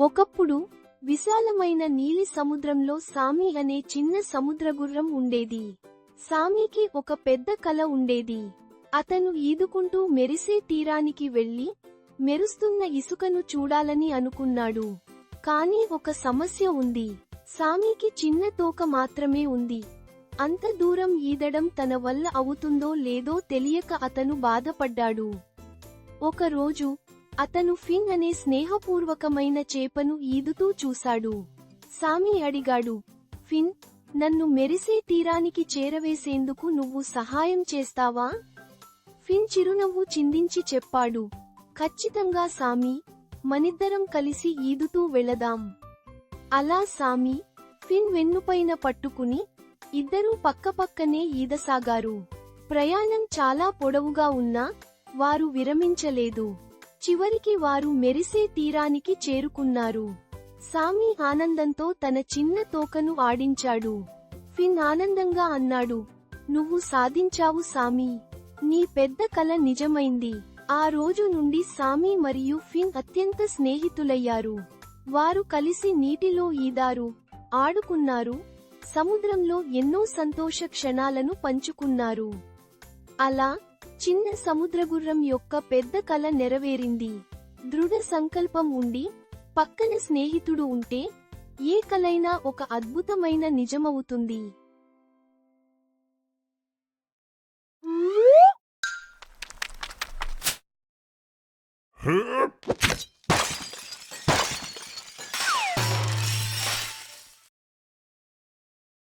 ఒకప్పుడు విశాలమైన నీలి సముద్రంలో సామి అనే చిన్న సముద్రగుర్రం ఉండేది. సామికి ఒక పెద్ద కల ఉండేది. అతను ఈదుకుంటూ మెరిసే తీరానికి వెళ్లి మెరుస్తున్న ఇసుకను చూడాలని అనుకున్నాడు. కానీ ఒక సమస్య ఉంది. సామికి చిన్న తోక మాత్రమే ఉంది. అంత దూరం ఈదడం తన వల్ల అవుతుందో లేదో తెలియక అతను బాధపడ్డాడు. ఒకరోజు అతను ఫిన్ అనే స్నేహపూర్వకమైన చేపను ఈదుతూ చూశాడు. సామి అడిగాడు, ఫిన్, నన్ను మెరిసే తీరానికి చేరవేసేందుకు నువ్వు సహాయం చేస్తావా? ఫిన్ చిరునవ్వు చిందించి చెప్పాడు, ఖచ్చితంగా సామి, మనిద్దరం కలిసి ఈదుతూ వెళదాం. అలా సామి, ఫిన్ వెన్నుపైన పట్టుకుని ఇద్దరూ పక్కపక్కనే ఈదసాగారు. ప్రయాణం చాలా పొడవుగా ఉన్నా వారు విరమించలేదు. చివరికి వారు మెరిసే తీరానికి చేరుకున్నారు. సామి ఆనందంతో తన చిన్న తోకను ఆడించాడు. ఫిన్ ఆనందంగా అన్నాడు, నువ్వు సాధించావు సామి. నీ పెద్ద కల నిజమైంది. ఆ రోజు నుండి సామి మరియు ఫిన్ అత్యంత స్నేహితులయ్యారు. వారు కలిసి నీటిలో ఈదారు, ఆడుకున్నారు, సముద్రంలో ఎన్నో సంతోష క్షణాలను పంచుకున్నారు. అలా చిన్న సముద్రగుర్రం యొక్క పెద్ద కల నెరవేరింది. దృఢ సంకల్పం ఉండి పక్కన స్నేహితుడు ఉంటే ఏ కలైనా ఒక అద్భుతమైన నిజమవుతుంది.